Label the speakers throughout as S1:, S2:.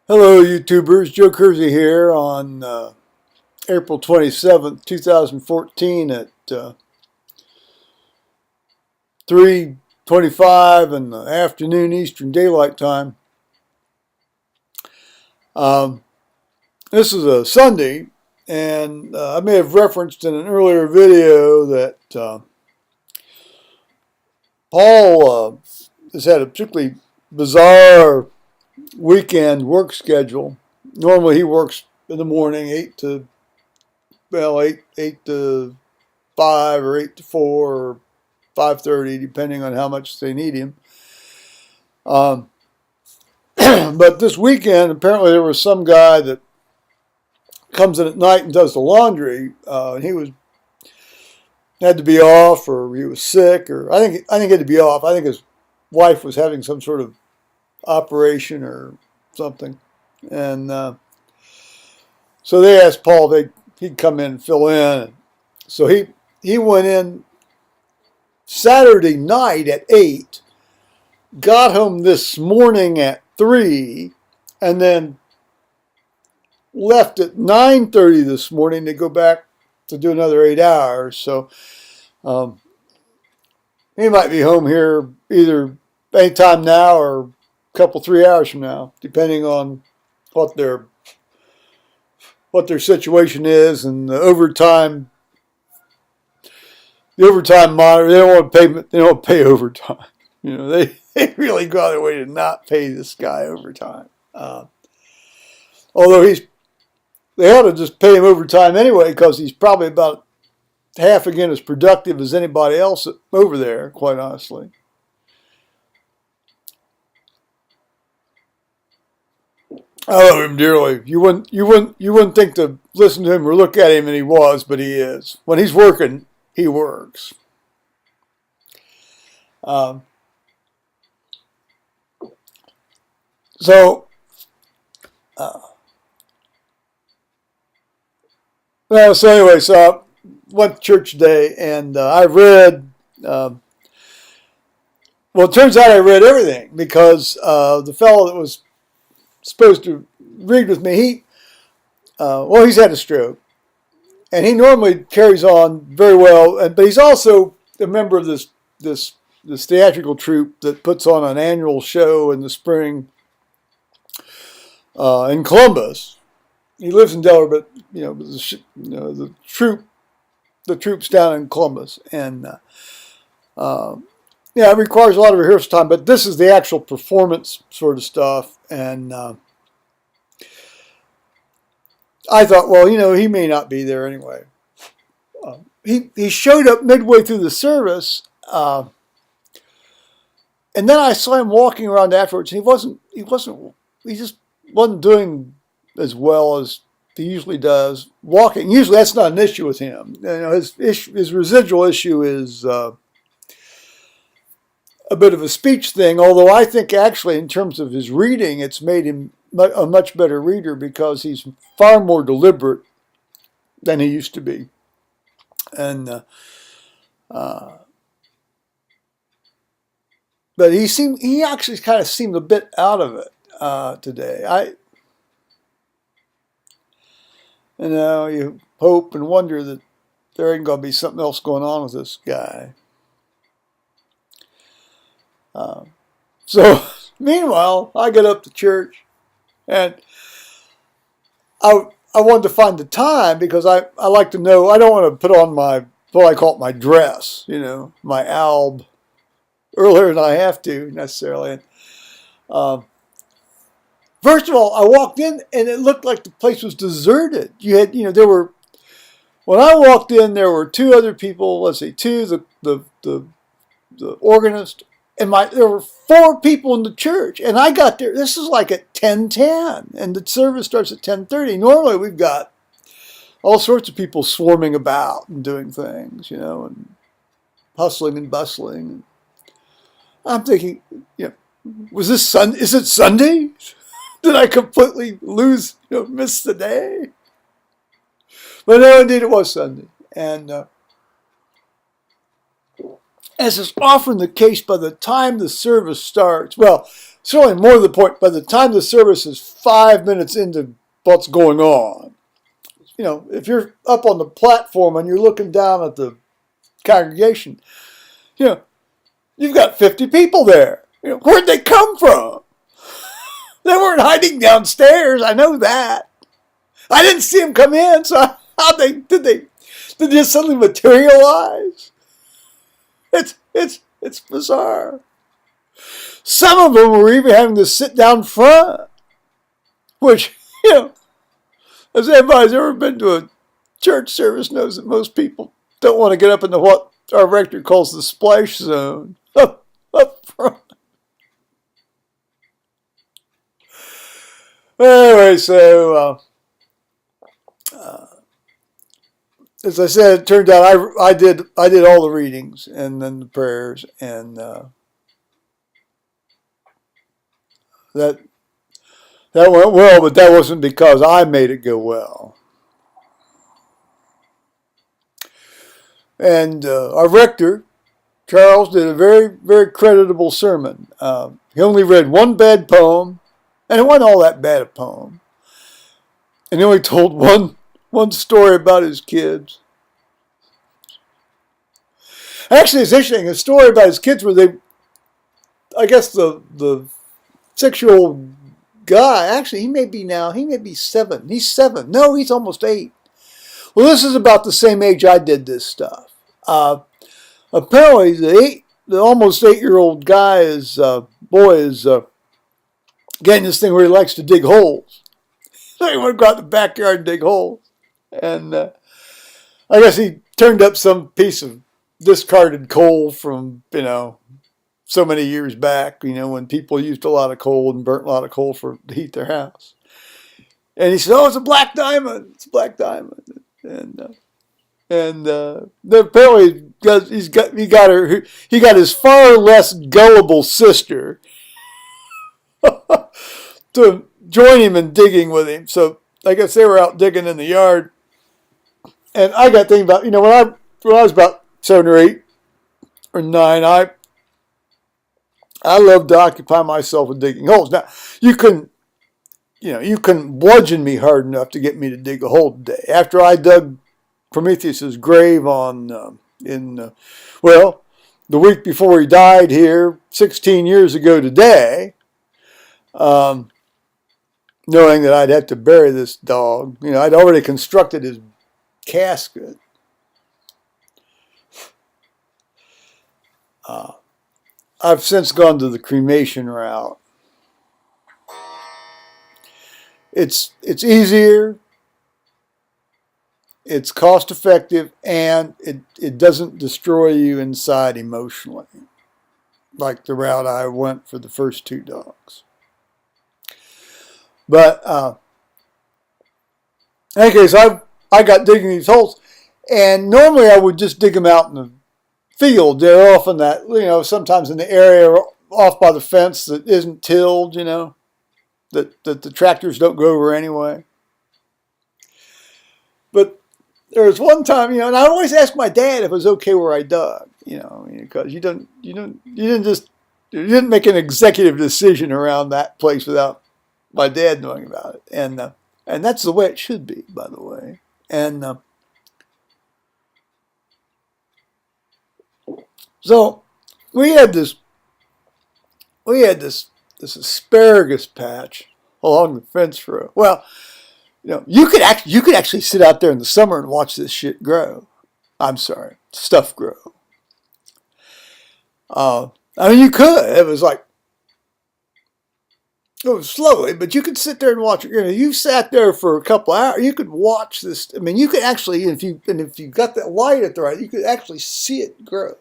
S1: Hello, YouTubers. Joe Kersey here on April 27th, 2014 at 3:25 in the afternoon Eastern Daylight Time. This is a Sunday, and I may have referenced in an earlier video that Paul has had a particularly bizarre weekend work schedule. Normally he works in the morning, 8 to 5 or 8 to 4 or 5:30, depending on how much they need him. But this weekend, apparently there was some guy that comes in at night and does the laundry. And he had to be off, or he was sick, or I think he had to be off. I think his wife was having some sort of operation or something, and so they asked Paul if he'd come in and fill in. So he went in Saturday night at 8, got home this morning at 3, and then left at 9:30 this morning to go back to do another 8 hours. So he might be home here either anytime now or a couple, 3 hours from now, depending on what their situation is. And the overtime monitor, they don't want to pay overtime. You know, they really go out of their way to not pay this guy overtime. Although they ought to just pay him overtime anyway, because he's probably about half again as productive as anybody else over there, quite honestly. I love him dearly. You wouldn't think to listen to him or look at him, and he was, but he is. When he's working, he works. So anyway, so I went to church today, and I read. Well, it turns out I read everything, because the fellow that was supposed to read with me, he's had a stroke, and he normally carries on very well, but he's also a member of this theatrical troupe that puts on an annual show in the spring in Columbus. He lives in Delaware, but the troupe's down in Columbus, and it requires a lot of rehearsal time. But this is the actual performance sort of stuff, and I thought, well, he may not be there anyway. He showed up midway through the service, and then I saw him walking around afterwards. And he just wasn't doing as well as he usually does walking. Usually that's not an issue with him. His residual issue is a bit of a speech thing, although I think actually in terms of his reading, it's made him a much better reader, because he's far more deliberate than he used to be. And but he actually kind of seemed a bit out of it today. You hope and wonder that there ain't going to be something else going on with this guy. So meanwhile, I get up to church, and I wanted to find the time, because I like to know. I don't want to put on what I call my dress, my alb, earlier than I have to necessarily. First of all, I walked in, and it looked like the place was deserted. You had, when I walked in, there were two other people. Let's see, the organist, and there were 4 people in the church, and I got there. This is like at 10:10, and the service starts at 10:30. Normally, we've got all sorts of people swarming about and doing things, and hustling and bustling. I'm thinking, was this Sunday? Is it Sunday? Did I completely miss the day? But no, indeed, it was Sunday, and as is often the case, by the time the service starts, well, certainly more to the point, by the time the service is 5 minutes into what's going on, if you're up on the platform and you're looking down at the congregation, you've got 50 people there. Where'd they come from? They weren't hiding downstairs. I know that. I didn't see them come in, so did they just suddenly materialize? It's bizarre. Some of them were even having to sit down front, which, as everybody's ever been to a church service knows that most people don't want to get up into what our rector calls the splash zone up front. Anyway, so as I said, it turned out I did all the readings and then the prayers, and that went well, but that wasn't because I made it go well. And our rector, Charles, did a very, very creditable sermon. He only read one bad poem, and it wasn't all that bad a poem. And he only told one story about his kids. Actually, it's interesting. A story about his kids where I guess the 6-year-old guy, actually, he may be 7. He's 7. No, he's almost 8. Well, this is about the same age I did this stuff. Apparently, the almost 8-year-old guy is getting this thing where he likes to dig holes. So he want to go out in the backyard and dig holes. And I guess he turned up some piece of discarded coal from, so many years back, when people used a lot of coal and burnt a lot of coal to heat their house. And he said, "Oh, it's a black diamond. It's a black diamond." And apparently he got his far less gullible sister to join him in digging with him. So I guess they were out digging in the yard. And I got thinking about, when I was about 7 or 8 or 9, I loved to occupy myself with digging holes. Now, you couldn't bludgeon me hard enough to get me to dig a hole today. After I dug Prometheus's grave the week before he died here, 16 years ago today, knowing that I'd have to bury this dog. I'd already constructed his casket. I've since gone to the cremation route. It's easier, it's cost effective, and it doesn't destroy you inside emotionally, like the route I went for the first 2 dogs. But in any case, I got digging these holes, and normally I would just dig them out in the field. They're often that, sometimes in the area off by the fence that isn't tilled, that the tractors don't go over anyway. But there was one time, and I always asked my dad if it was okay where I dug, because you didn't make an executive decision around that place without my dad knowing about it, and that's the way it should be, by the way. And so we had this asparagus patch along the fence row. Well, you could actually sit out there in the summer and watch this shit grow. I'm sorry, stuff grow. You could. It was slowly, but you could sit there and watch it. You sat there for a couple hours. You could watch this. You could actually, if you got that light at the right, you could actually see it grow.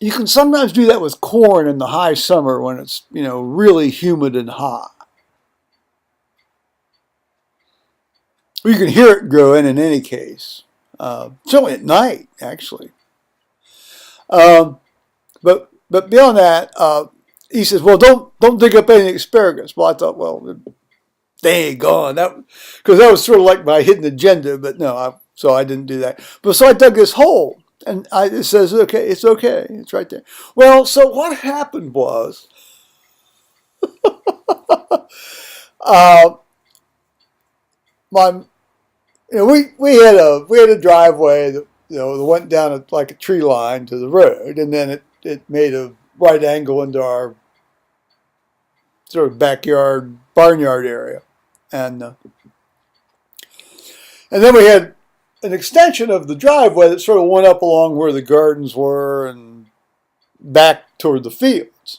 S1: You can sometimes do that with corn in the high summer when it's, really humid and hot. You can hear it growing in any case. It's only at night, actually. But beyond that, he says, "Well, don't dig up any asparagus." Well, I thought, well, they ain't gone. Because that was sort of like my hidden agenda, but no, so I didn't do that. But so I dug this hole. And it says, okay, it's okay. It's right there. Well, so what happened was, uh, my, we had a driveway that, that went down like a tree line to the road, and then it made a right angle into our sort of backyard, barnyard area. And then we had an extension of the driveway that sort of went up along where the gardens were and back toward the fields,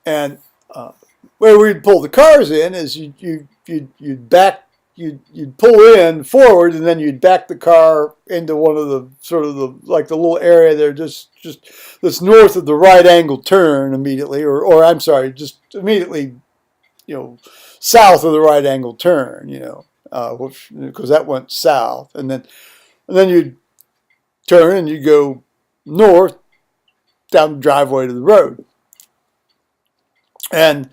S1: And where we'd pull the cars in is you'd pull in forward, and then you'd back the car into one of the sort of the little area there just that's north of the right angle turn immediately, or I'm sorry, just immediately, south of the right angle turn, because that went south, and then you'd turn and you go north down the driveway to the road. And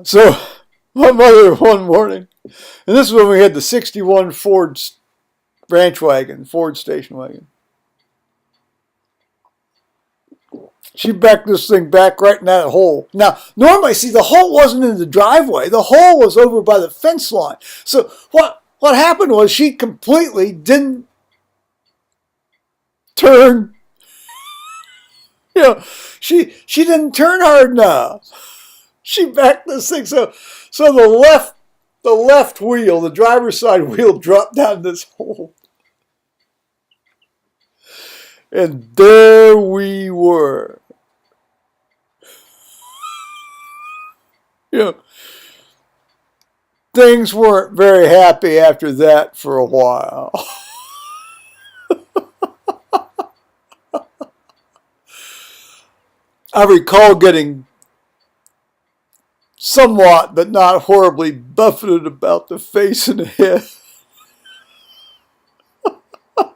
S1: so my mother one morning, and this is when we had the 61 Ford station wagon. She backed this thing back right in that hole. Now, normally, see, the hole wasn't in the driveway. The hole was over by the fence line. So what happened was she completely didn't turn. She didn't turn hard enough. She backed this thing so the left wheel, the driver's side wheel, dropped down this hole. And there we were. Things weren't very happy after that for a while. I recall getting somewhat, but not horribly, buffeted about the face and the head.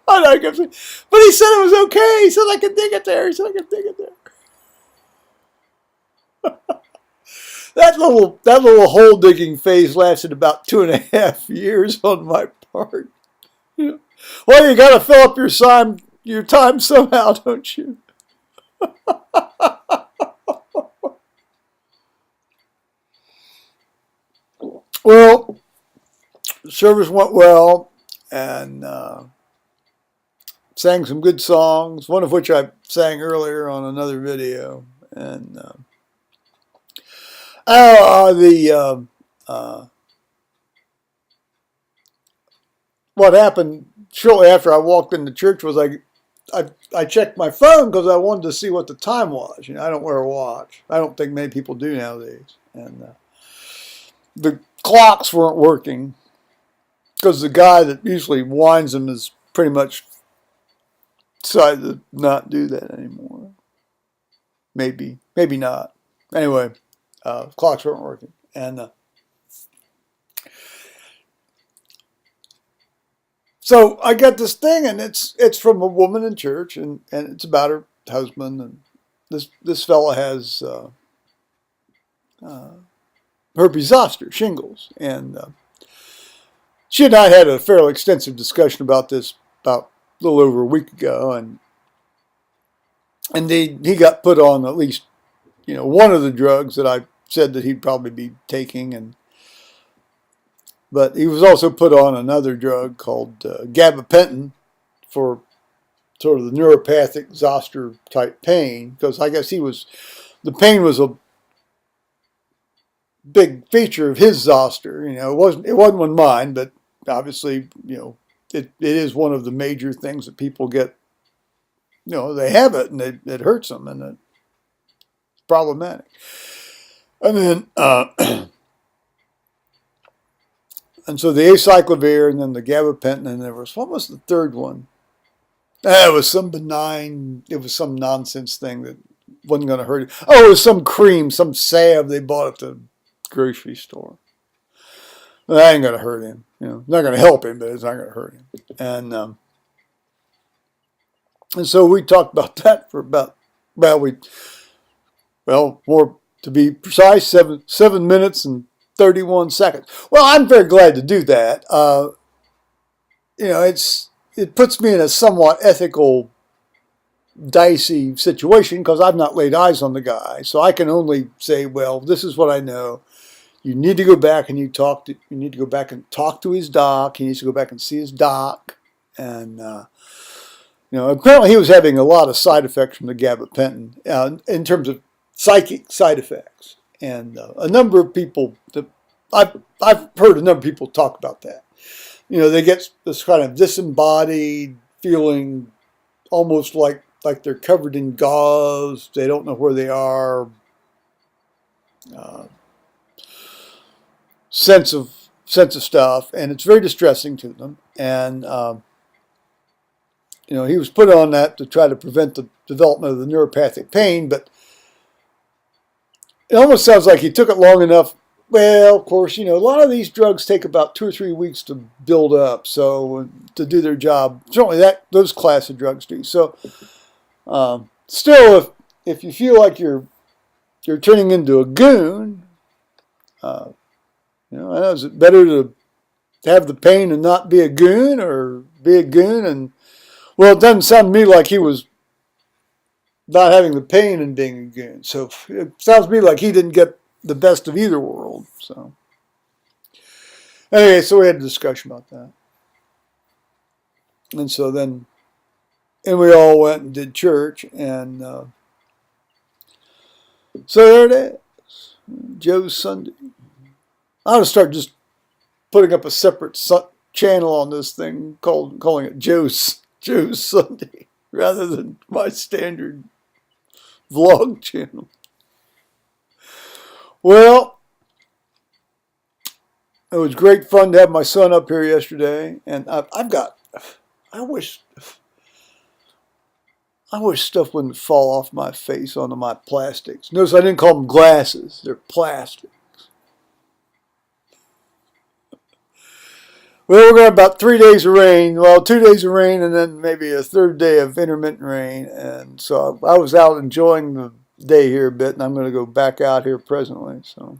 S1: But he said it was okay. He said I could dig it there. That little hole digging phase lasted about 2.5 years on my part. Well, you got to fill up your time somehow, don't you? Well, service went well, and sang some good songs, one of which I sang earlier on another video. And what happened shortly after I walked into church was I checked my phone because I wanted to see what the time was. I don't wear a watch. I don't think many people do nowadays. And the clocks weren't working because the guy that usually winds them is pretty much decided to not do that anymore. Maybe not. Anyway, clocks weren't working. And so I got this thing, and it's from a woman in church, and it's about her husband. And this fella has herpes zoster, shingles. And she and I had a fairly extensive discussion about this about a little over a week ago, and he got put on at least one of the drugs that I said that he'd probably be taking, but he was also put on another drug called gabapentin for sort of the neuropathic zoster type pain, because I guess the pain was a big feature of his zoster. It wasn't one of mine, but obviously, it is one of the major things that people get. They have it and it hurts them, and it's problematic. And then, and so the acyclovir, and then the gabapentin, and what was the third one? It was some benign, it was some nonsense thing that wasn't going to hurt him. Oh, it was some cream, some salve they bought at the grocery store. That ain't going to hurt him. Not going to help him, but it's not going to hurt him. And so we talked about that for more to be precise, 7 minutes and 31 seconds. Well, I'm very glad to do that. it puts me in a somewhat ethical, dicey situation because I've not laid eyes on the guy. So I can only say, well, this is what I know. You need to go back and you need to go back and talk to his doc. He needs to go back and see his doc. And, apparently he was having a lot of side effects from the gabapentin in terms of psychic side effects. And a number of people, I've heard a number of people talk about that. They get this kind of disembodied feeling, almost like they're covered in gauze. They don't know where they are. Sense of stuff, and it's very distressing to them. And he was put on that to try to prevent the development of the neuropathic pain, but it almost sounds like he took it long enough. Well, of course, a lot of these drugs take about 2 or 3 weeks to build up, so to do their job. Certainly those class of drugs do. So still, if you feel like you're turning into a goon, I know, is it better to have the pain and not be a goon, or be a goon? And well, it doesn't sound to me like he was not having the pain and being a goon. So it sounds to me like he didn't get the best of either world. So anyway, so we had a discussion about that. And so then, we all went and did church. And so there it is, Joe's Sunday. I ought to start just putting up a separate channel on this thing, calling it Joe's Sunday, rather than my standard vlog channel. Well, it was great fun to have my son up here yesterday, and I wish stuff wouldn't fall off my face onto my plastics. Notice I didn't call them glasses; they're plastic. Well, we're going to have about 3 days of rain. Well, 2 days of rain and then maybe a third day of intermittent rain. And so I was out enjoying the day here a bit, and I'm going to go back out here presently. So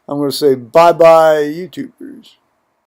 S1: I'm going to say bye-bye, YouTubers.